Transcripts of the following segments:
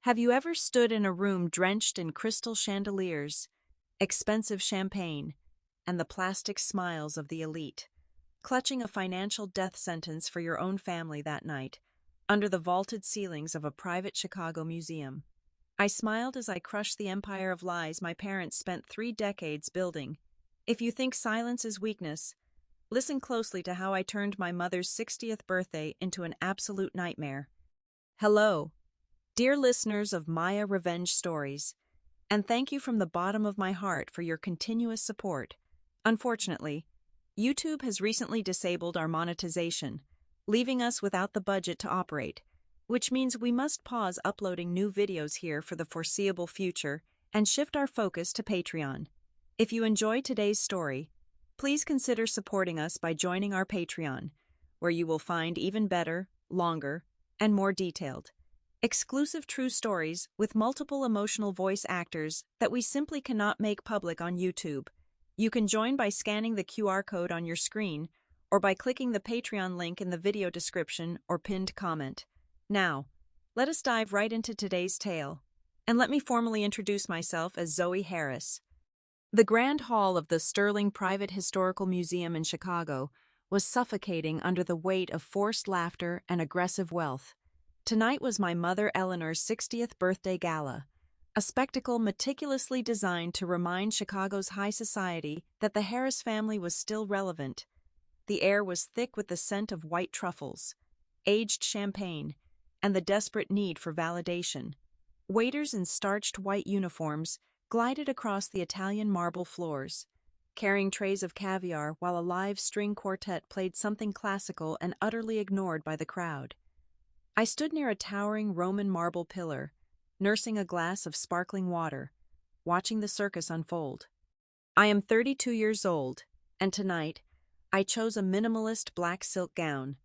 Have you ever stood in a room drenched in crystal chandeliers, expensive champagne, and the plastic smiles of the elite, clutching a financial death sentence for your own family that night, under the vaulted ceilings of a private Chicago museum? I smiled as I crushed the empire of lies my parents spent 3 decades building. If you think silence is weakness, listen closely to how I turned my mother's 60th birthday into an absolute nightmare. Hello, dear listeners of Maya Revenge Stories, and thank you from the bottom of my heart for your continuous support. Unfortunately, YouTube has recently disabled our monetization, leaving us without the budget to operate, which means we must pause uploading new videos here for the foreseeable future and shift our focus to Patreon. If you enjoyed today's story, please consider supporting us by joining our Patreon, where you will find even better, longer, and more detailed, exclusive true stories with multiple emotional voice actors that we simply cannot make public on YouTube. You can join by scanning the QR code on your screen or by clicking the Patreon link in the video description or pinned comment. Now, let us dive right into today's tale, and let me formally introduce myself as Zoe Harris. The Grand Hall of the Sterling Private Historical Museum in Chicago was suffocating under the weight of forced laughter and aggressive wealth. Tonight was my mother Eleanor's 60th birthday gala, a spectacle meticulously designed to remind Chicago's high society that the Harris family was still relevant. The air was thick with the scent of white truffles, aged champagne, and the desperate need for validation. Waiters in starched white uniforms glided across the Italian marble floors, carrying trays of caviar while a live string quartet played something classical and utterly ignored by the crowd. I stood near a towering Roman marble pillar, nursing a glass of sparkling water, watching the circus unfold. I am 32 years old, and tonight, I chose a minimalist black silk gown.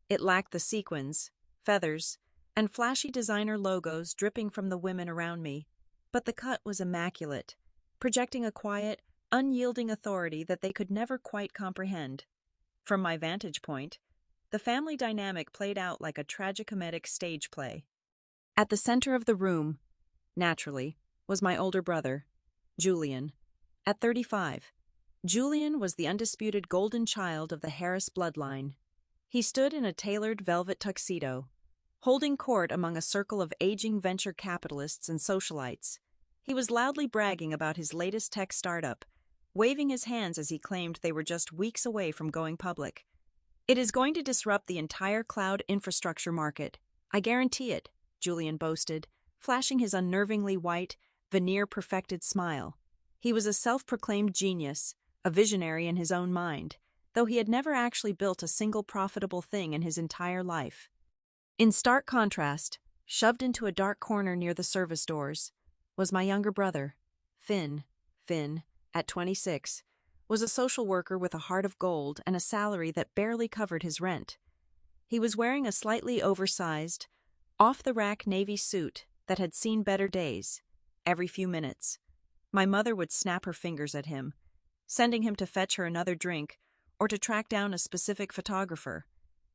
It lacked the sequins, feathers, and flashy designer logos dripping from the women around me, but the cut was immaculate, projecting a quiet, unyielding authority that they could never quite comprehend. From my vantage point, the family dynamic played out like a tragicomedic stage play. At the center of the room, naturally, was my older brother, Julian. At 35, Julian was the undisputed golden child of the Harris bloodline. He stood in a tailored velvet tuxedo, holding court among a circle of aging venture capitalists and socialites. He was loudly bragging about his latest tech startup, waving his hands as he claimed they were just weeks away from going public. "It is going to disrupt the entire cloud infrastructure market. I guarantee it," Julian boasted, flashing his unnervingly white, veneer-perfected smile. He was a self-proclaimed genius, a visionary in his own mind, though he had never actually built a single profitable thing in his entire life. In stark contrast, shoved into a dark corner near the service doors, was my younger brother, Finn. Finn, at 26, was a social worker with a heart of gold and a salary that barely covered his rent. He was wearing a slightly oversized, off-the-rack navy suit that had seen better days. Every few minutes, my mother would snap her fingers at him, sending him to fetch her another drink or to track down a specific photographer.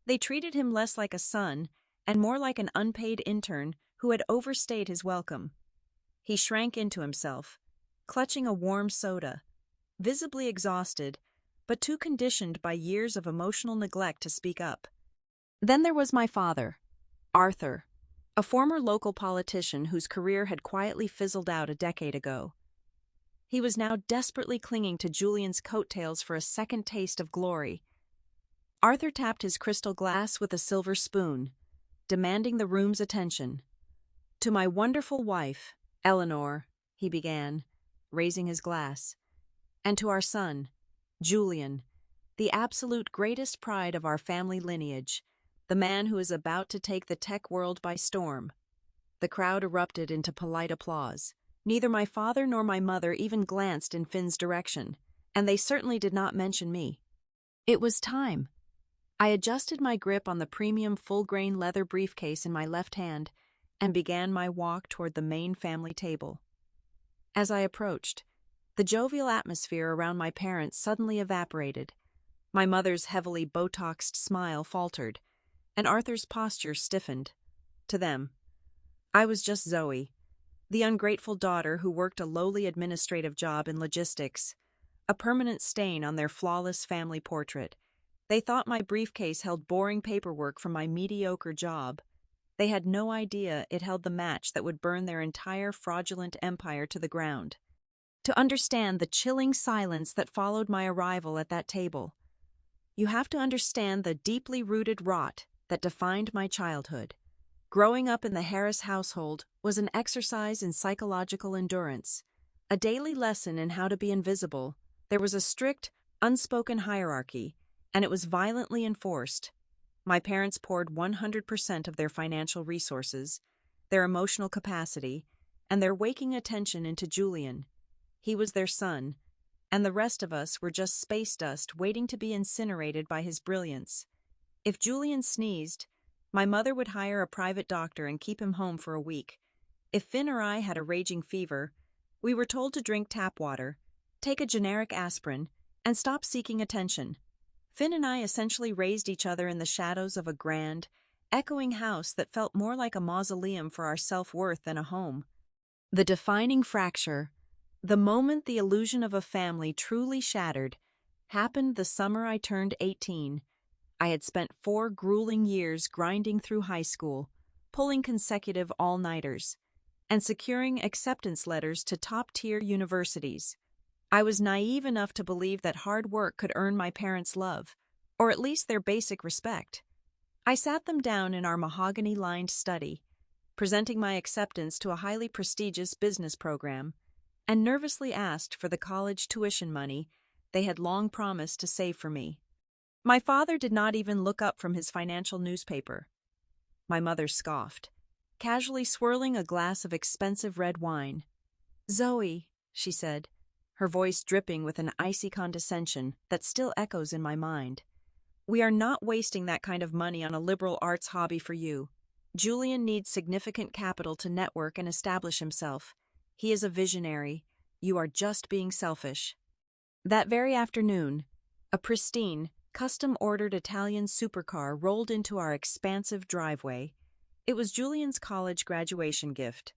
They treated him less like a son and more like an unpaid intern who had overstayed his welcome. He shrank into himself, clutching a warm soda, visibly exhausted, but too conditioned by years of emotional neglect to speak up. Then there was my father, Arthur, a former local politician whose career had quietly fizzled out a decade ago. He was now desperately clinging to Julian's coattails for a second taste of glory. Arthur tapped his crystal glass with a silver spoon, demanding the room's attention. "To my wonderful wife, Eleanor," he began, raising his glass, "and to our son, Julian, the absolute greatest pride of our family lineage, the man who is about to take the tech world by storm." The crowd erupted into polite applause. Neither my father nor my mother even glanced in Finn's direction, and they certainly did not mention me. It was time. I adjusted my grip on the premium full-grain leather briefcase in my left hand and began my walk toward the main family table. As I approached, the jovial atmosphere around my parents suddenly evaporated. My mother's heavily Botoxed smile faltered, and Arthur's posture stiffened. To them, I was just Zoe, the ungrateful daughter who worked a lowly administrative job in logistics, a permanent stain on their flawless family portrait. They thought my briefcase held boring paperwork from my mediocre job. They had no idea it held the match that would burn their entire fraudulent empire to the ground. To understand the chilling silence that followed my arrival at that table, you have to understand the deeply rooted rot that defined my childhood. Growing up in the Harris household was an exercise in psychological endurance, a daily lesson in how to be invisible. There was a strict, unspoken hierarchy, and it was violently enforced. My parents poured 100% of their financial resources, their emotional capacity, and their waking attention into Julian. He was their son, and the rest of us were just space dust waiting to be incinerated by his brilliance. If Julian sneezed, my mother would hire a private doctor and keep him home for a week. If Finn or I had a raging fever, we were told to drink tap water, take a generic aspirin, and stop seeking attention. Finn and I essentially raised each other in the shadows of a grand, echoing house that felt more like a mausoleum for our self-worth than a home. The defining fracture, the moment the illusion of a family truly shattered, happened the summer I turned 18. I had spent 4 grueling years grinding through high school, pulling consecutive all-nighters, and securing acceptance letters to top-tier universities. I was naive enough to believe that hard work could earn my parents' love, or at least their basic respect. I sat them down in our mahogany-lined study, presenting my acceptance to a highly prestigious business program, and nervously asked for the college tuition money they had long promised to save for me. My father did not even look up from his financial newspaper. My mother scoffed, casually swirling a glass of expensive red wine. "Zoe," she said, her voice dripping with an icy condescension that still echoes in my mind. "We are not wasting that kind of money on a liberal arts hobby for you. Julian needs significant capital to network and establish himself. He is a visionary. You are just being selfish." That very afternoon, a pristine, custom-ordered Italian supercar rolled into our expansive driveway. It was Julian's college graduation gift,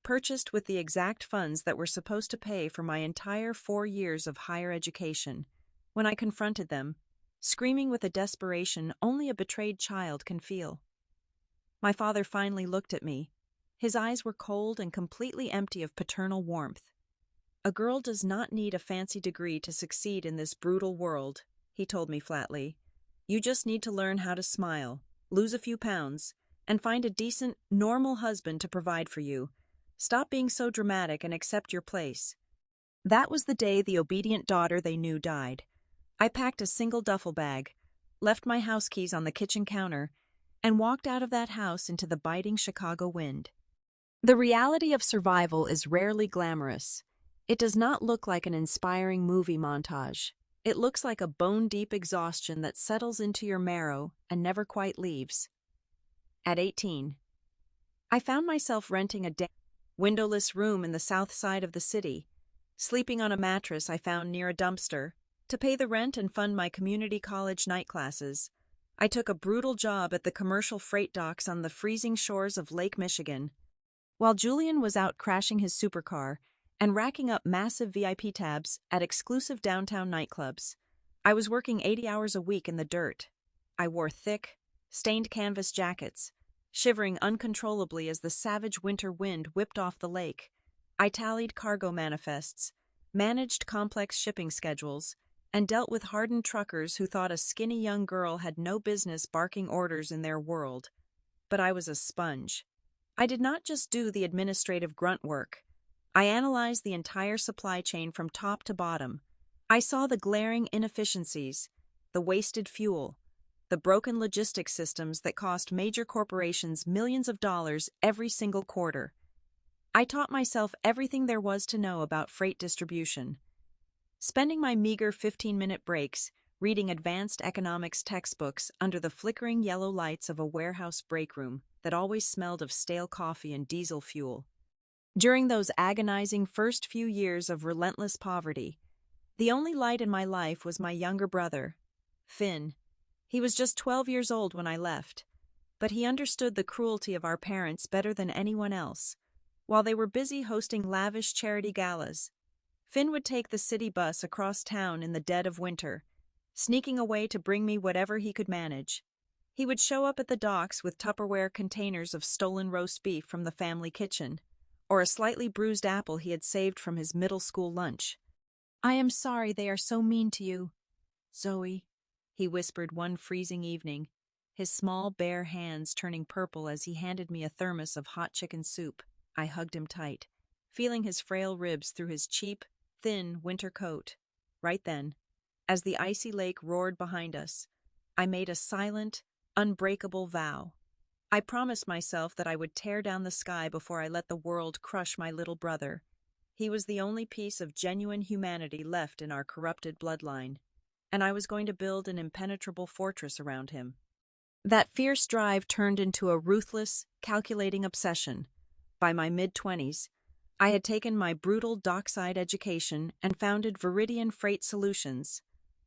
purchased with the exact funds that were supposed to pay for my entire 4 years of higher education. When I confronted them, screaming with a desperation only a betrayed child can feel, my father finally looked at me. His eyes were cold and completely empty of paternal warmth. "A girl does not need a fancy degree to succeed in this brutal world," he told me flatly. "You just need to learn how to smile, lose a few pounds, and find a decent, normal husband to provide for you. Stop being so dramatic and accept your place." That was the day the obedient daughter they knew died. I packed a single duffel bag, left my house keys on the kitchen counter, and walked out of that house into the biting Chicago wind. The reality of survival is rarely glamorous. It does not look like an inspiring movie montage. It looks like a bone-deep exhaustion that settles into your marrow and never quite leaves. At 18, I found myself renting a windowless room in the south side of the city, sleeping on a mattress I found near a dumpster. To pay the rent and fund my community college night classes, I took a brutal job at the commercial freight docks on the freezing shores of Lake Michigan. While Julian was out crashing his supercar and racking up massive VIP tabs at exclusive downtown nightclubs, I was working 80 hours a week in the dirt. I wore thick, stained canvas jackets, shivering uncontrollably as the savage winter wind whipped off the lake. I tallied cargo manifests, managed complex shipping schedules, and dealt with hardened truckers who thought a skinny young girl had no business barking orders in their world. But I was a sponge. I did not just do the administrative grunt work. I analyzed the entire supply chain from top to bottom. I saw the glaring inefficiencies, the wasted fuel, the broken logistics systems that cost major corporations millions of dollars every single quarter. I taught myself everything there was to know about freight distribution. Spending my meager 15-minute breaks reading advanced economics textbooks under the flickering yellow lights of a warehouse break room that always smelled of stale coffee and diesel fuel. During those agonizing first few years of relentless poverty, the only light in my life was my younger brother, Finn. He was just 12 years old when I left. but he understood the cruelty of our parents better than anyone else. While they were busy hosting lavish charity galas, Finn would take the city bus across town in the dead of winter, sneaking away to bring me whatever he could manage. He would show up at the docks with Tupperware containers of stolen roast beef from the family kitchen, or a slightly bruised apple he had saved from his middle school lunch. "I am sorry they are so mean to you, Zoe," he whispered one freezing evening, his small bare hands turning purple as he handed me a thermos of hot chicken soup. I hugged him tight, feeling his frail ribs through his cheap, thin winter coat. Right then, as the icy lake roared behind us, I made a silent, unbreakable vow. I promised myself that I would tear down the sky before I let the world crush my little brother. He was the only piece of genuine humanity left in our corrupted bloodline, and I was going to build an impenetrable fortress around him. That fierce drive turned into a ruthless, calculating obsession. By my mid-20s, I had taken my brutal dockside education and founded Viridian Freight Solutions.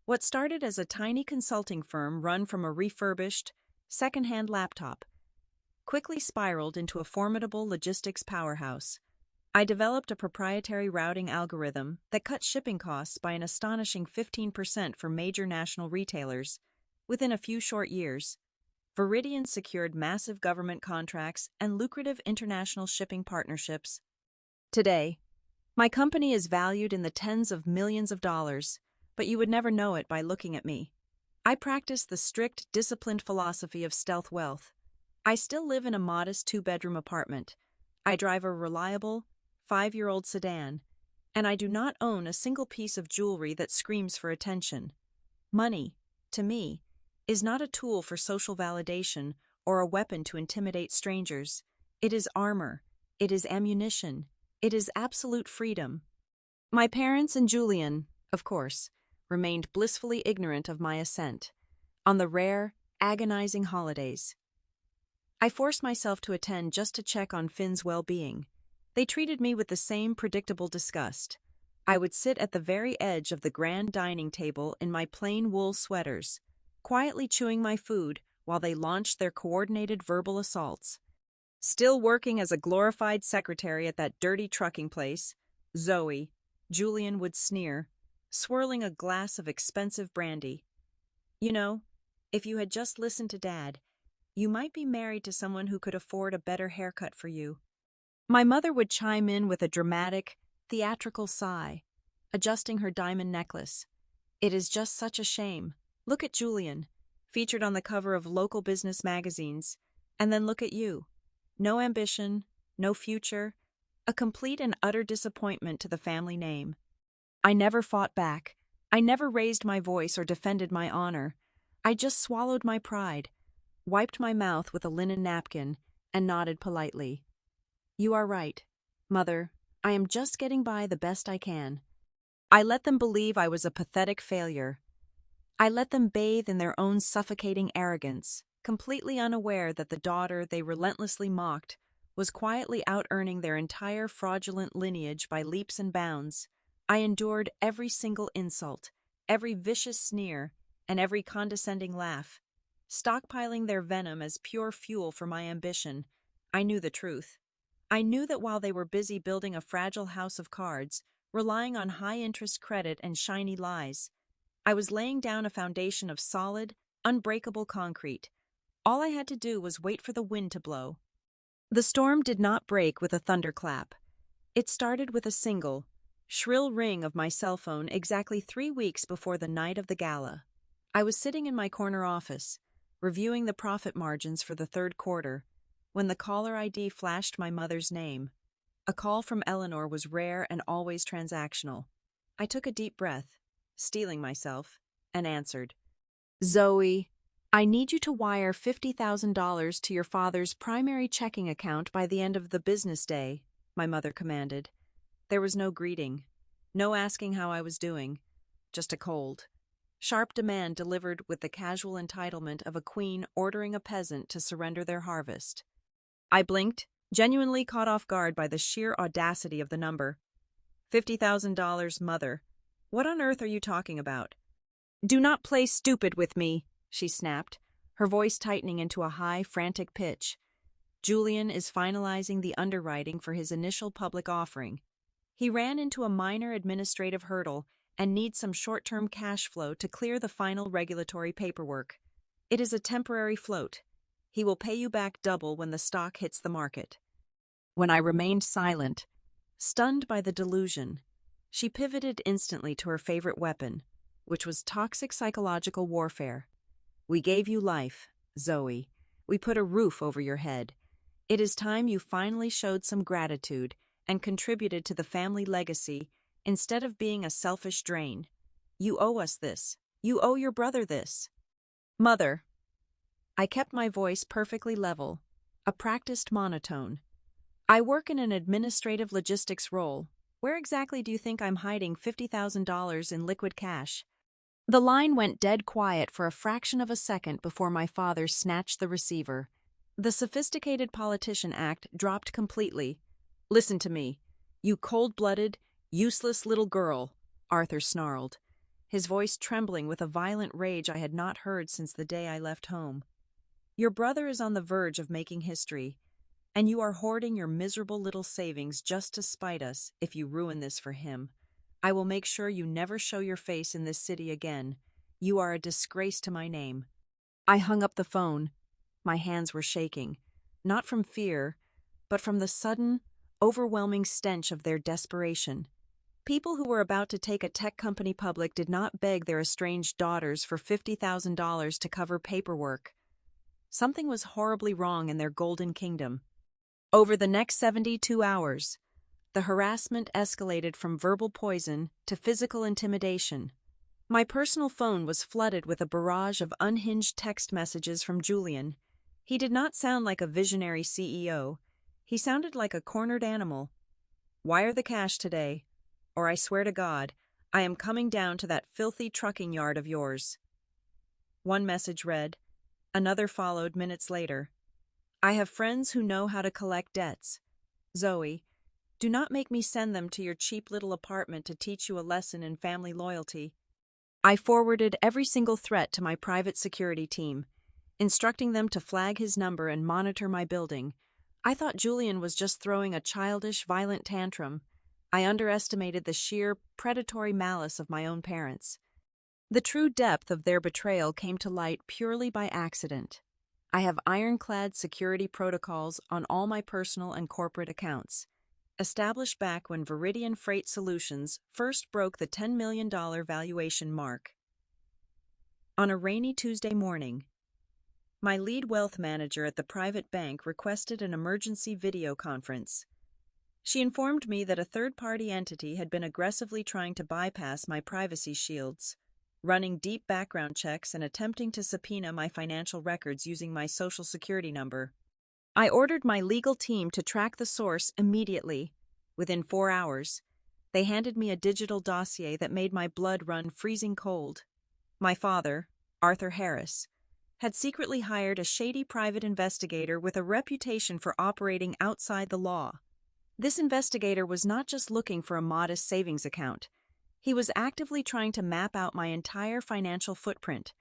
What started as a tiny consulting firm run from a refurbished, second-hand laptop quickly spiraled into a formidable logistics powerhouse. I developed a proprietary routing algorithm that cut shipping costs by an astonishing 15% for major national retailers. Within a few short years, Viridian secured massive government contracts and lucrative international shipping partnerships. Today, my company is valued in the tens of millions of dollars, but you would never know it by looking at me. I practice the strict, disciplined philosophy of stealth wealth. I still live in a modest two-bedroom apartment. I drive a reliable, 5-year-old sedan, and I do not own a single piece of jewelry that screams for attention. Money, to me, is not a tool for social validation or a weapon to intimidate strangers. It is armor. It is ammunition. It is absolute freedom. My parents and Julian, of course, remained blissfully ignorant of my ascent. On the rare, agonizing holidays, I forced myself to attend just to check on Finn's well-being. They treated me with the same predictable disgust. I would sit at the very edge of the grand dining table in my plain wool sweaters, quietly chewing my food while they launched their coordinated verbal assaults. "Still working as a glorified secretary at that dirty trucking place, Zoe," Julian would sneer, swirling a glass of expensive brandy. "You know, if you had just listened to Dad, you might be married to someone who could afford a better haircut for you." My mother would chime in with a dramatic, theatrical sigh, adjusting her diamond necklace. "It is just such a shame. Look at Julian, featured on the cover of local business magazines, and then look at you. No ambition, no future, a complete and utter disappointment to the family name." I never fought back. I never raised my voice or defended my honor. I just swallowed my pride, wiped my mouth with a linen napkin, and nodded politely. "You are right, Mother. I am just getting by the best I can." I let them believe I was a pathetic failure. I let them bathe in their own suffocating arrogance, completely unaware that the daughter they relentlessly mocked was quietly out-earning their entire fraudulent lineage by leaps and bounds. I endured every single insult, every vicious sneer, and every condescending laugh, stockpiling their venom as pure fuel for my ambition. I knew the truth. I knew that while they were busy building a fragile house of cards, relying on high-interest credit and shiny lies, I was laying down a foundation of solid, unbreakable concrete. All I had to do was wait for the wind to blow. The storm did not break with a thunderclap. It started with a single, shrill ring of my cell phone exactly 3 weeks before the night of the gala. I was sitting in my corner office, reviewing the profit margins for the third quarter, when the caller ID flashed my mother's name. A call from Eleanor was rare and always transactional. I took a deep breath, steeling myself, and answered. "Zoe, I need you to wire $50,000 to your father's primary checking account by the end of the business day," my mother commanded. There was no greeting, no asking how I was doing, just a cold, sharp demand delivered with the casual entitlement of a queen ordering a peasant to surrender their harvest. I blinked, genuinely caught off guard by the sheer audacity of the number. $50,000, Mother. What on earth are you talking about?" "Do not play stupid with me," she snapped, her voice tightening into a high, frantic pitch. Julian is finalizing the underwriting for his initial public offering. He ran into a minor administrative hurdle and needs some short-term cash flow to clear the final regulatory paperwork. It is a temporary float. He will pay you back double when the stock hits the market. When I remained silent, stunned by the delusion, she pivoted instantly to her favorite weapon, which was toxic psychological warfare. We gave you life, Zoe. We put a roof over your head. It is time you finally showed some gratitude and contributed to the family legacy instead of being a selfish drain. You owe us this. You owe your brother this. Mother. I kept my voice perfectly level, a practiced monotone. I work in an administrative logistics role. Where exactly do you think I'm hiding $50,000 in liquid cash? The line went dead quiet for a fraction of a second before my father snatched the receiver. The sophisticated politician act dropped completely. Listen to me, you cold-blooded, useless little girl, Arthur snarled, his voice trembling with a violent rage I had not heard since the day I left home. Your brother is on the verge of making history, and you are hoarding your miserable little savings just to spite us if you ruin this for him. I will make sure you never show your face in this city again. You are a disgrace to my name. I hung up the phone. My hands were shaking, not from fear, but from the sudden, overwhelming stench of their desperation. People who were about to take a tech company public did not beg their estranged daughters for $50,000 to cover paperwork. Something was horribly wrong in their golden kingdom. Over the next 72 hours, the harassment escalated from verbal poison to physical intimidation. My personal phone was flooded with a barrage of unhinged text messages from Julian. He did not sound like a visionary CEO. He sounded like a cornered animal. Wire the cash today, or I swear to God, I am coming down to that filthy trucking yard of yours. One message read. Another followed minutes later. I have friends who know how to collect debts. Zoe, do not make me send them to your cheap little apartment to teach you a lesson in family loyalty. I forwarded every single threat to my private security team, instructing them to flag his number and monitor my building. I thought Julian was just throwing a childish, violent tantrum. I underestimated the sheer, predatory malice of my own parents. The true depth of their betrayal came to light purely by accident. I have ironclad security protocols on all my personal and corporate accounts, established back when Viridian Freight Solutions first broke the $10 million valuation mark. On a rainy Tuesday morning, my lead wealth manager at the private bank requested an emergency video conference. She informed me that a third-party entity had been aggressively trying to bypass my privacy shields, running deep background checks and attempting to subpoena my financial records using my social security number. I ordered my legal team to track the source immediately. Within 4 hours, they handed me a digital dossier that made my blood run freezing cold. My father, Arthur Harris, had secretly hired a shady private investigator with a reputation for operating outside the law. This investigator was not just looking for a modest savings account. He was actively trying to map out my entire financial footprint,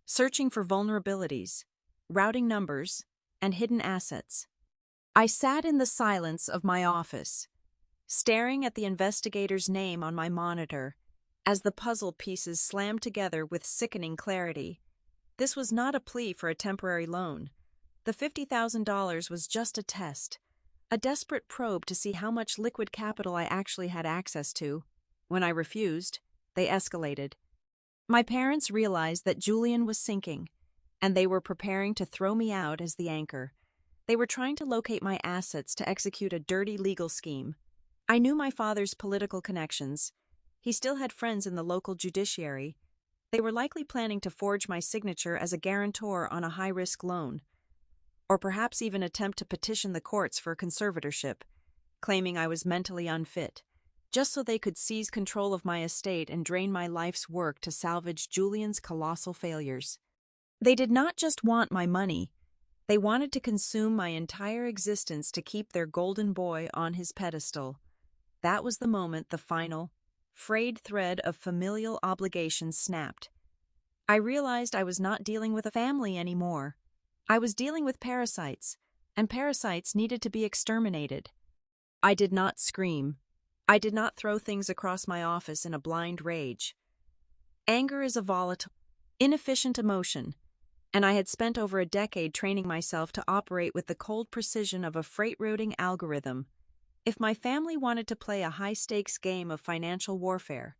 searching for vulnerabilities, routing numbers, and hidden assets. I sat in the silence of my office, staring at the investigator's name on my monitor as the puzzle pieces slammed together with sickening clarity. This was not a plea for a temporary loan. The $50,000 was just a test, a desperate probe to see how much liquid capital I actually had access to. When I refused, they escalated. My parents realized that Julian was sinking, and they were preparing to throw me out as the anchor. They were trying to locate my assets to execute a dirty legal scheme. I knew my father's political connections. He still had friends in the local judiciary. They were likely planning to forge my signature as a guarantor on a high-risk loan, or perhaps even attempt to petition the courts for conservatorship, claiming I was mentally unfit, just so they could seize control of my estate and drain my life's work to salvage Julian's colossal failures. They did not just want my money. They wanted to consume my entire existence to keep their golden boy on his pedestal. That was the moment the final, frayed thread of familial obligation snapped. I realized I was not dealing with a family anymore. I was dealing with parasites, and parasites needed to be exterminated. I did not scream. I did not throw things across my office in a blind rage. Anger is a volatile, inefficient emotion, and I had spent over a decade training myself to operate with the cold precision of a freight routing algorithm. If my family wanted to play a high-stakes game of financial warfare,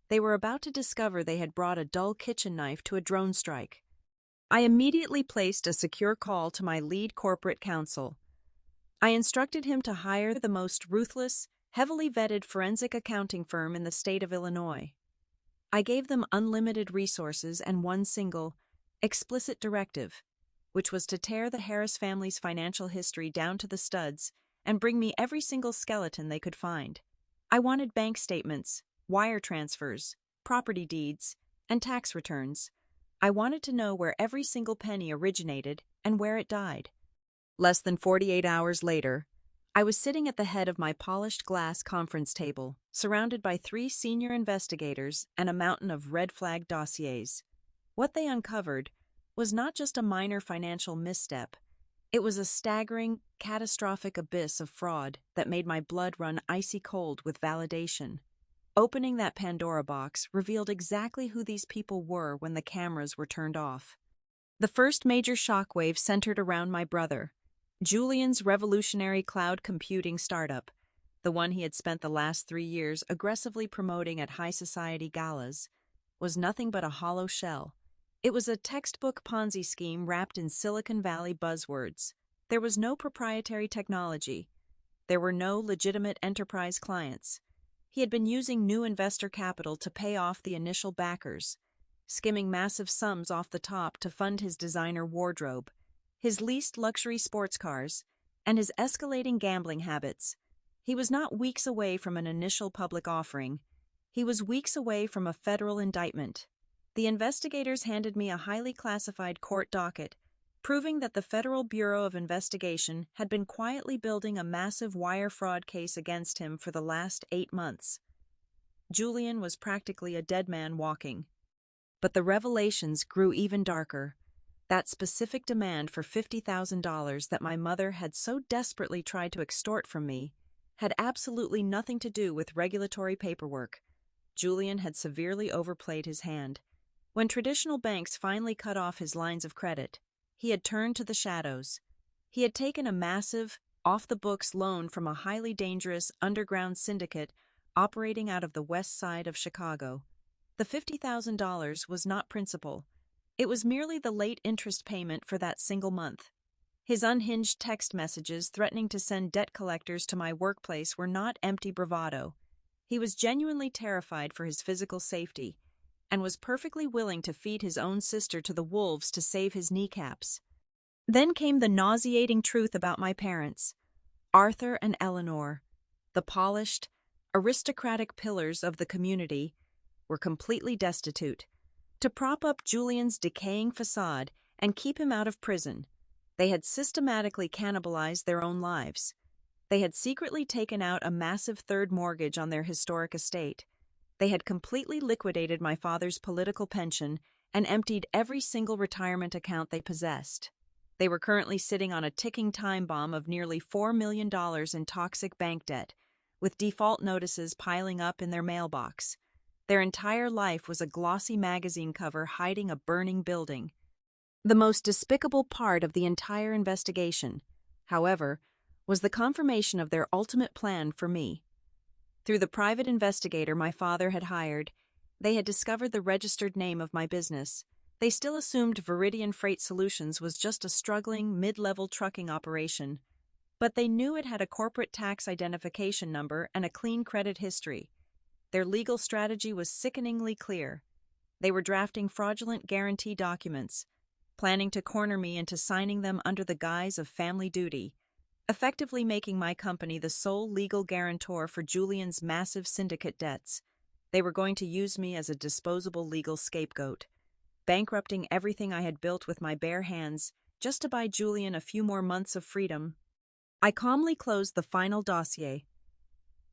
they were about to discover they had brought a dull kitchen knife to a drone strike. I immediately placed a secure call to my lead corporate counsel. I instructed him to hire the most ruthless, heavily vetted forensic accounting firm in the state of Illinois. I gave them unlimited resources and one single, explicit directive, which was to tear the Harris family's financial history down to the studs and bring me every single skeleton they could find. I wanted bank statements, wire transfers, property deeds, and tax returns. I wanted to know where every single penny originated and where it died. Less than 48 hours later, I was sitting at the head of my polished glass conference table, surrounded by 3 senior investigators and a mountain of red flag dossiers. What they uncovered was not just a minor financial misstep. It was a staggering, catastrophic abyss of fraud that made my blood run icy cold with validation. Opening that Pandora box revealed exactly who these people were when the cameras were turned off. The first major shockwave centered around my brother, Julian's revolutionary cloud computing startup, the one he had spent the last 3 years aggressively promoting at high society galas, was nothing but a hollow shell. It was a textbook Ponzi scheme wrapped in Silicon Valley buzzwords. There was no proprietary technology. There were no legitimate enterprise clients. He had been using new investor capital to pay off the initial backers, skimming massive sums off the top to fund his designer wardrobe, his leased luxury sports cars, and his escalating gambling habits. He was not weeks away from an initial public offering. He was weeks away from a federal indictment. The investigators handed me a highly classified court docket, proving that the Federal Bureau of Investigation had been quietly building a massive wire fraud case against him for the last 8 months. Julian was practically a dead man walking. But the revelations grew even darker. That specific demand for $50,000 that my mother had so desperately tried to extort from me had absolutely nothing to do with regulatory paperwork. Julian had severely overplayed his hand. When traditional banks finally cut off his lines of credit, he had turned to the shadows. He had taken a massive, off-the-books loan from a highly dangerous underground syndicate operating out of the west side of Chicago. The $50,000 was not principal. It was merely the late interest payment for that single month. His unhinged text messages threatening to send debt collectors to my workplace were not empty bravado. He was genuinely terrified for his physical safety, and was perfectly willing to feed his own sister to the wolves to save his kneecaps. Then came the nauseating truth about my parents, Arthur and Eleanor. The polished, aristocratic pillars of the community were completely destitute. To prop up Julian's decaying facade and keep him out of prison, they had systematically cannibalized their own lives. They had secretly taken out a massive third mortgage on their historic estate. They had completely liquidated my father's political pension and emptied every single retirement account they possessed. They were currently sitting on a ticking time bomb of nearly $4 million in toxic bank debt, with default notices piling up in their mailbox. Their entire life was a glossy magazine cover hiding a burning building. The most despicable part of the entire investigation, however, was the confirmation of their ultimate plan for me. Through the private investigator my father had hired, they had discovered the registered name of my business. They still assumed Viridian Freight Solutions was just a struggling, mid-level trucking operation, but they knew it had a corporate tax identification number and a clean credit history. Their legal strategy was sickeningly clear. They were drafting fraudulent guarantee documents, planning to corner me into signing them under the guise of family duty, effectively making my company the sole legal guarantor for Julian's massive syndicate debts. They were going to use me as a disposable legal scapegoat, bankrupting everything I had built with my bare hands just to buy Julian a few more months of freedom. I calmly closed the final dossier.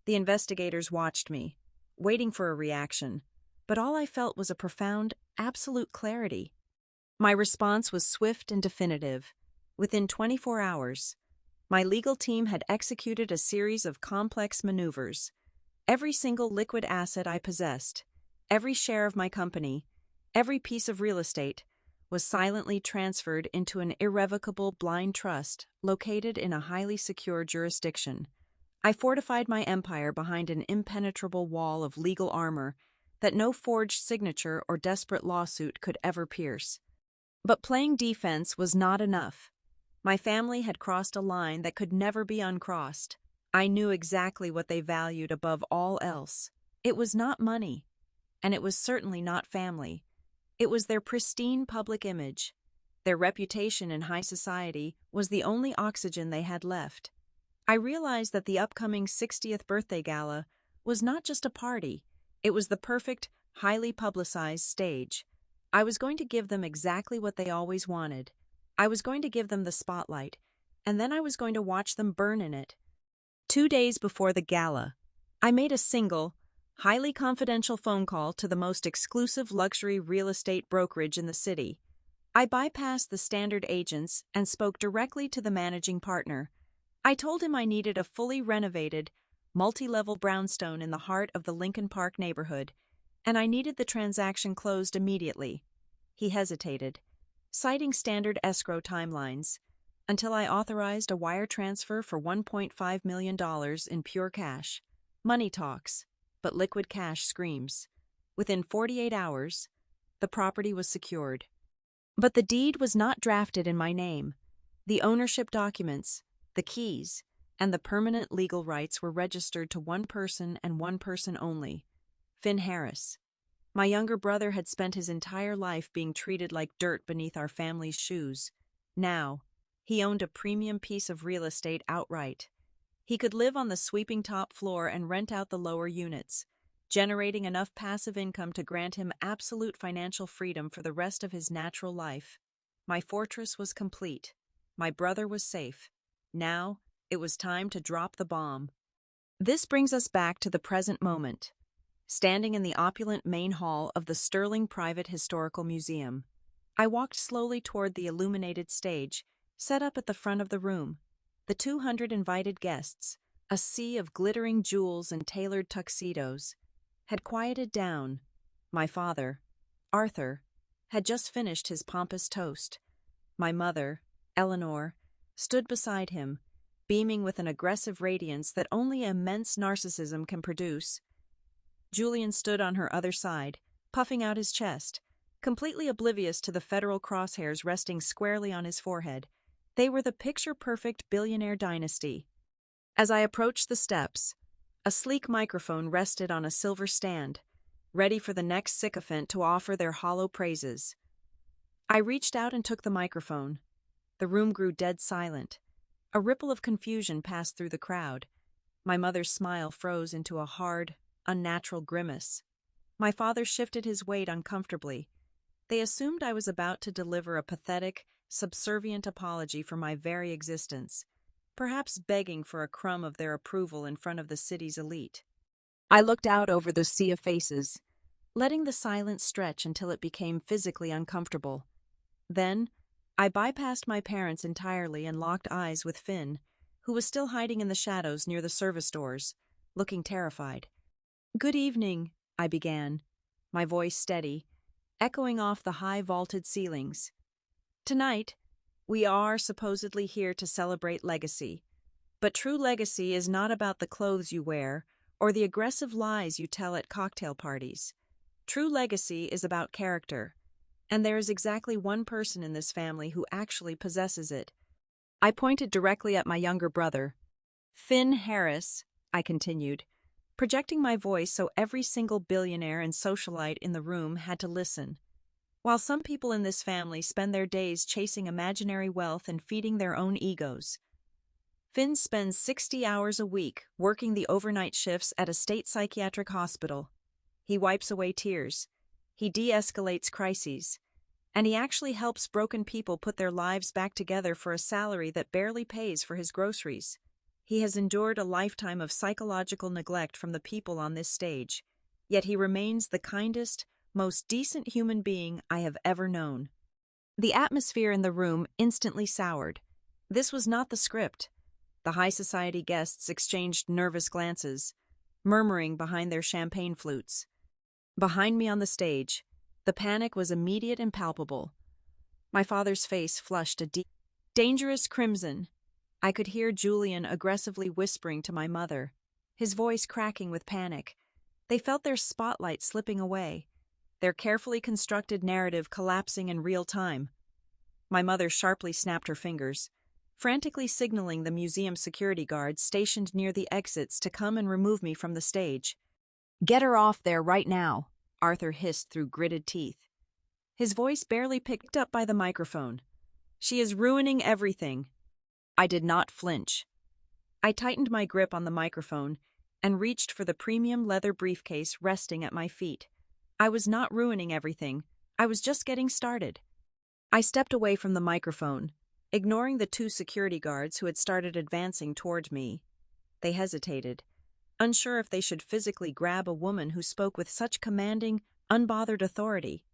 The investigators watched me, waiting for a reaction. but all I felt was a profound, absolute clarity. My response was swift and definitive. Within 24 hours, my legal team had executed a series of complex maneuvers. Every single liquid asset I possessed, every share of my company, every piece of real estate, was silently transferred into an irrevocable blind trust located in a highly secure jurisdiction. I fortified my empire behind an impenetrable wall of legal armor that no forged signature or desperate lawsuit could ever pierce. But playing defense was not enough. My family had crossed a line that could never be uncrossed. I knew exactly what they valued above all else. It was not money, and it was certainly not family. It was their pristine public image. Their reputation in high society was the only oxygen they had left. I realized that the upcoming 60th birthday gala was not just a party. It was the perfect, highly publicized stage. I was going to give them exactly what they always wanted. I was going to give them the spotlight, and then I was going to watch them burn in it. 2 days before the gala, I made a single, highly confidential phone call to the most exclusive luxury real estate brokerage in the city. I bypassed the standard agents and spoke directly to the managing partner. I told him I needed a fully renovated, multi-level brownstone in the heart of the Lincoln Park neighborhood, and I needed the transaction closed immediately. He hesitated, citing standard escrow timelines, until I authorized a wire transfer for $1.5 million in pure cash. Money talks, but liquid cash screams. Within 48 hours, the property was secured. But the deed was not drafted in my name. The ownership documents, the keys, and the permanent legal rights were registered to one person and one person only, Finn Harris. My younger brother had spent his entire life being treated like dirt beneath our family's shoes. Now, he owned a premium piece of real estate outright. He could live on the sweeping top floor and rent out the lower units, generating enough passive income to grant him absolute financial freedom for the rest of his natural life. My fortress was complete. My brother was safe. Now, it was time to drop the bomb. This brings us back to the present moment. Standing in the opulent main hall of the Sterling Private Historical Museum, I walked slowly toward the illuminated stage, set up at the front of the room. The 200 invited guests, a sea of glittering jewels and tailored tuxedos, had quieted down. My father, Arthur, had just finished his pompous toast. My mother, Eleanor, stood beside him, beaming with an aggressive radiance that only immense narcissism can produce. Julian stood on her other side, puffing out his chest, completely oblivious to the federal crosshairs resting squarely on his forehead. They were the picture-perfect billionaire dynasty. As I approached the steps, a sleek microphone rested on a silver stand, ready for the next sycophant to offer their hollow praises. I reached out and took the microphone. The room grew dead silent. A ripple of confusion passed through the crowd. My mother's smile froze into a hard, unnatural grimace. My father shifted his weight uncomfortably. They assumed I was about to deliver a pathetic, subservient apology for my very existence, perhaps begging for a crumb of their approval in front of the city's elite. I looked out over the sea of faces, letting the silence stretch until it became physically uncomfortable. Then, I bypassed my parents entirely and locked eyes with Finn, who was still hiding in the shadows near the service doors, looking terrified. "Good evening," I began, my voice steady, echoing off the high vaulted ceilings. "Tonight, we are supposedly here to celebrate legacy. But true legacy is not about the clothes you wear or the aggressive lies you tell at cocktail parties. True legacy is about character, and there is exactly one person in this family who actually possesses it." I pointed directly at my younger brother. "Finn Harris," I continued, projecting my voice so every single billionaire and socialite in the room had to listen. While some people in this family spend their days chasing imaginary wealth and feeding their own egos, Finn spends 60 hours a week working the overnight shifts at a state psychiatric hospital. He wipes away tears. He de-escalates crises. And he actually helps broken people put their lives back together for a salary that barely pays for his groceries. He has endured a lifetime of psychological neglect from the people on this stage. yet he remains the kindest, most decent human being I have ever known. The atmosphere in the room instantly soured. This was not the script. The high society guests exchanged nervous glances, murmuring behind their champagne flutes. Behind me on the stage, the panic was immediate and palpable. My father's face flushed a deep, dangerous crimson. I could hear Julian aggressively whispering to my mother, his voice cracking with panic. They felt their spotlight slipping away, their carefully constructed narrative collapsing in real time. My mother sharply snapped her fingers, frantically signaling the museum security guards stationed near the exits to come and remove me from the stage. "Get her off there right now," Arthur hissed through gritted teeth. His voice barely picked up by the microphone. "She is ruining everything." I did not flinch. I tightened my grip on the microphone and reached for the premium leather briefcase resting at my feet. I was not ruining everything. I was just getting started. I stepped away from the microphone, ignoring the two security guards who had started advancing toward me. They hesitated, unsure if they should physically grab a woman who spoke with such commanding, unbothered authority.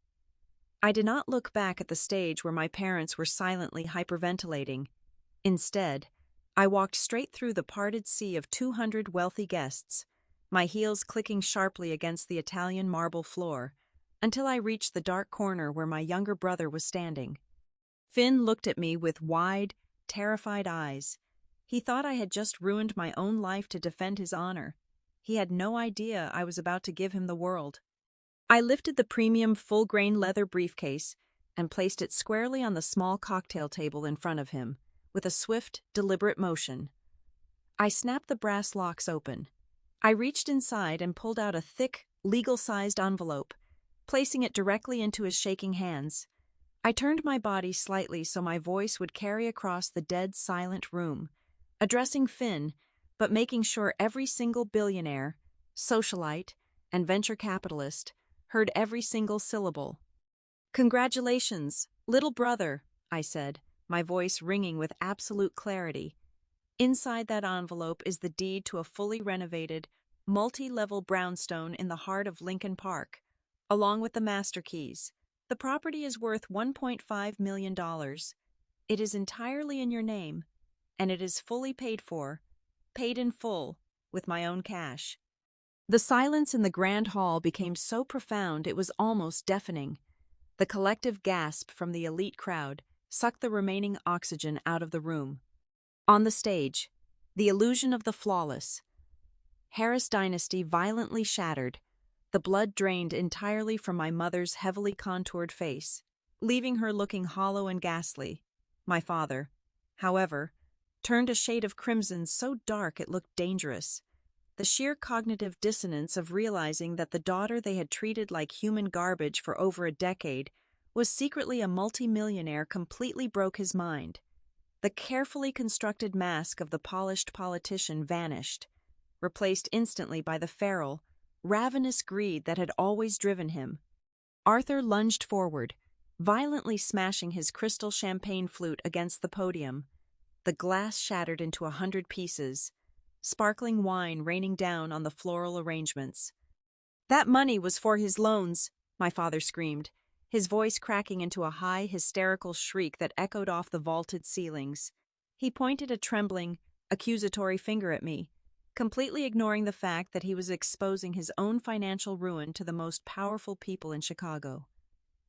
I did not look back at the stage where my parents were silently hyperventilating. Instead, I walked straight through the parted sea of 200 wealthy guests, my heels clicking sharply against the Italian marble floor, until I reached the dark corner where my younger brother was standing. Finn looked at me with wide, terrified eyes. He thought I had just ruined my own life to defend his honor. He had no idea I was about to give him the world. I lifted the premium full-grain leather briefcase and placed it squarely on the small cocktail table in front of him, with a swift, deliberate motion. I snapped the brass locks open. I reached inside and pulled out a thick, legal-sized envelope, placing it directly into his shaking hands. I turned my body slightly so my voice would carry across the dead, silent room, addressing Finn, but making sure every single billionaire, socialite, and venture capitalist heard every single syllable. "Congratulations, little brother," I said, my voice ringing with absolute clarity. Inside that envelope is the deed to a fully renovated, multi-level brownstone in the heart of Lincoln Park, along with the master keys. The property is worth $1.5 million. It is entirely in your name, and it is fully paid for, paid in full, with my own cash. The silence in the grand hall became so profound it was almost deafening. The collective gasp from the elite crowd sucked the remaining oxygen out of the room. On the stage, the illusion of the flawless Harris dynasty violently shattered, the blood drained entirely from my mother's heavily contoured face, leaving her looking hollow and ghastly. My father, however, turned a shade of crimson so dark it looked dangerous. The sheer cognitive dissonance of realizing that the daughter they had treated like human garbage for over a decade was secretly a multimillionaire completely broke his mind. The carefully constructed mask of the polished politician vanished, replaced instantly by the feral, ravenous greed that had always driven him. Arthur lunged forward, violently smashing his crystal champagne flute against the podium. The glass shattered into 100 pieces, sparkling wine raining down on the floral arrangements. "That money was for his loans," my father screamed, his voice cracking into a high, hysterical shriek that echoed off the vaulted ceilings. He pointed a trembling, accusatory finger at me, completely ignoring the fact that he was exposing his own financial ruin to the most powerful people in Chicago.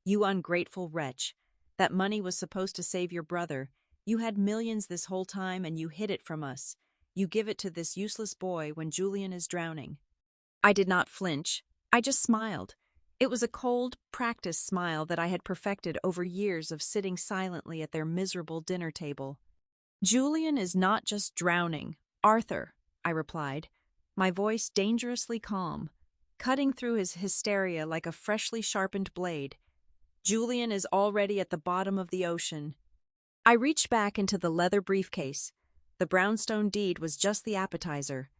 "You ungrateful wretch. That money was supposed to save your brother. You had millions this whole time and you hid it from us. You give it to this useless boy when Julian is drowning." I did not flinch. I just smiled. It was a cold, practiced smile that I had perfected over years of sitting silently at their miserable dinner table. "Julian is not just drowning, Arthur," I replied, my voice dangerously calm, cutting through his hysteria like a freshly sharpened blade. "Julian is already at the bottom of the ocean." I reached back into the leather briefcase. The brownstone deed was just the appetizer.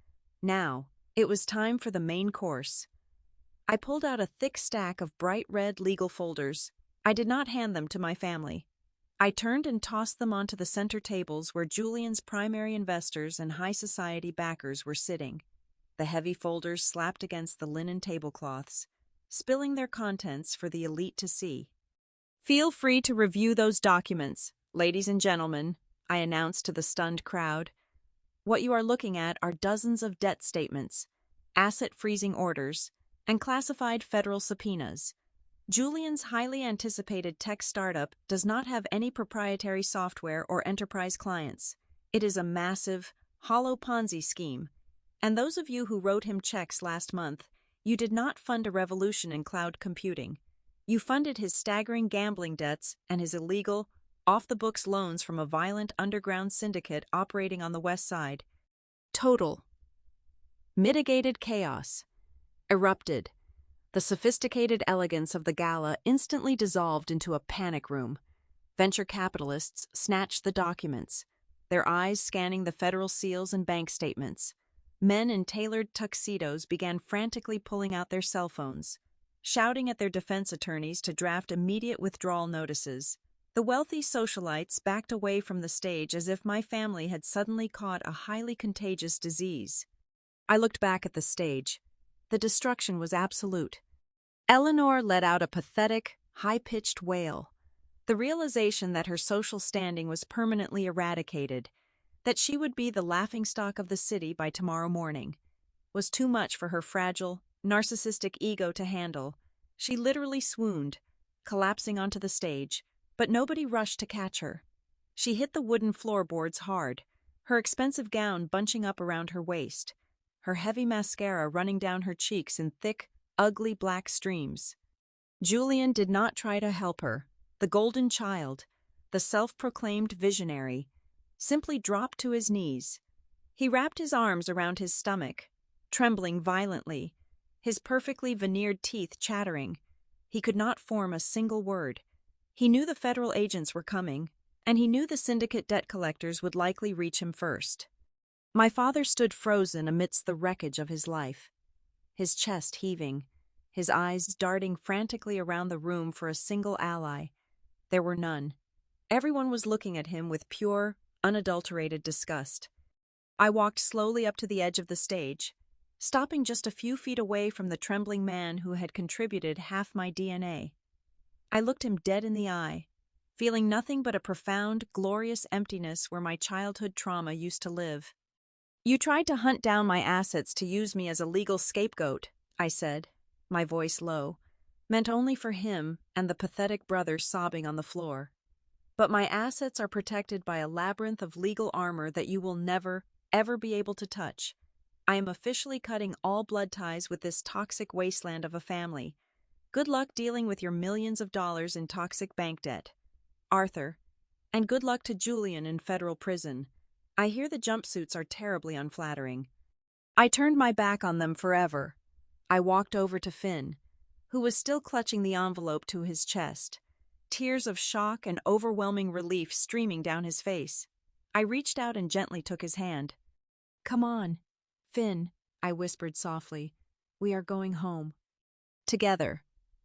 Now, it was time for the main course. I pulled out a thick stack of bright red legal folders. I did not hand them to my family. I turned and tossed them onto the center tables where Julian's primary investors and high society backers were sitting. the heavy folders slapped against the linen tablecloths, spilling their contents for the elite to see. "Feel free to review those documents, ladies and gentlemen," I announced to the stunned crowd. "What you are looking at are dozens of debt statements, asset freezing orders, and classified federal subpoenas. Julian's highly anticipated tech startup does not have any proprietary software or enterprise clients. It is a massive, hollow Ponzi scheme. And those of you who wrote him checks last month, you did not fund a revolution in cloud computing. You funded his staggering gambling debts and his illegal, off-the-books loans from a violent underground syndicate operating on the West Side. Total. Mitigated chaos. Erupted. The sophisticated elegance of the gala instantly dissolved into a panic room. Venture capitalists snatched the documents, their eyes scanning the federal seals and bank statements. Men in tailored tuxedos began frantically pulling out their cell phones, shouting at their defense attorneys to draft immediate withdrawal notices. The wealthy socialites backed away from the stage as if my family had suddenly caught a highly contagious disease. I looked back at the stage. The destruction was absolute. Eleanor let out a pathetic, high-pitched wail. The realization that her social standing was permanently eradicated, that she would be the laughingstock of the city by tomorrow morning, was too much for her fragile, narcissistic ego to handle. She literally swooned, collapsing onto the stage, but nobody rushed to catch her. She hit the wooden floorboards hard, her expensive gown bunching up around her waist, her heavy mascara running down her cheeks in thick, ugly black streams. Julian did not try to help her. The golden child, the self-proclaimed visionary, simply dropped to his knees. He wrapped his arms around his stomach, trembling violently, his perfectly veneered teeth chattering. He could not form a single word. He knew the federal agents were coming, and he knew the syndicate debt collectors would likely reach him first. My father stood frozen amidst the wreckage of his life, his chest heaving, his eyes darting frantically around the room for a single ally. There were none. Everyone was looking at him with pure, unadulterated disgust. I walked slowly up to the edge of the stage, stopping just a few feet away from the trembling man who had contributed half my DNA. I looked him dead in the eye, feeling nothing but a profound, glorious emptiness where my childhood trauma used to live. "You tried to hunt down my assets to use me as a legal scapegoat," I said, my voice low, meant only for him and the pathetic brother sobbing on the floor. "But my assets are protected by a labyrinth of legal armor that you will never, ever be able to touch. I am officially cutting all blood ties with this toxic wasteland of a family. Good luck dealing with your millions of dollars in toxic bank debt. Arthur. And good luck to Julian in federal prison. I hear the jumpsuits are terribly unflattering." I turned my back on them forever. I walked over to Finn, who was still clutching the envelope to his chest, tears of shock and overwhelming relief streaming down his face. I reached out and gently took his hand. "Come on, Finn," I whispered softly. "We are going home." Together,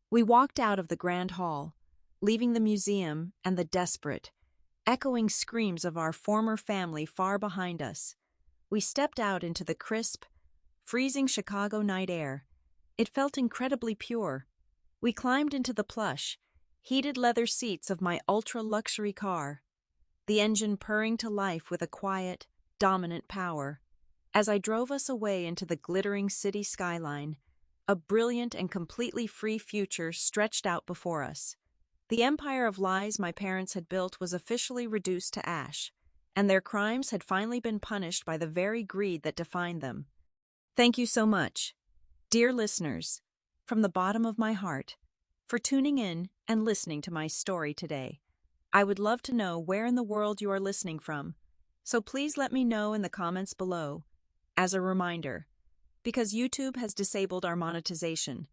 we walked out of the grand hall, leaving the museum and the desperate, echoing screams of our former family far behind us. We stepped out into the crisp, freezing Chicago night air. It felt incredibly pure. We climbed into the plush, heated leather seats of my ultra-luxury car, the engine purring to life with a quiet, dominant power. As I drove us away into the glittering city skyline, a brilliant and completely free future stretched out before us. The empire of lies my parents had built was officially reduced to ash, and their crimes had finally been punished by the very greed that defined them. Thank you so much, dear listeners, from the bottom of my heart, for tuning in and listening to my story today. I would love to know where in the world you are listening from, so please let me know in the comments below. As a reminder, because YouTube has disabled our monetization,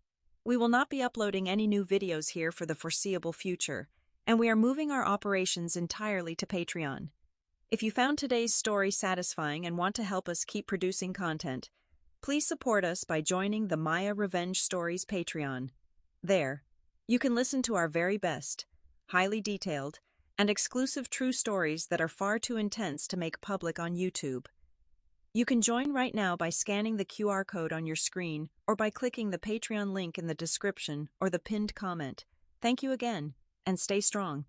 we will not be uploading any new videos here for the foreseeable future, and we are moving our operations entirely to Patreon. If you found today's story satisfying and want to help us keep producing content, please support us by joining the Maya Revenge Stories Patreon. There, you can listen to our very best, highly detailed, and exclusive true stories that are far too intense to make public on YouTube. You can join right now by scanning the QR code on your screen or by clicking the Patreon link in the description or the pinned comment. Thank you again, and stay strong.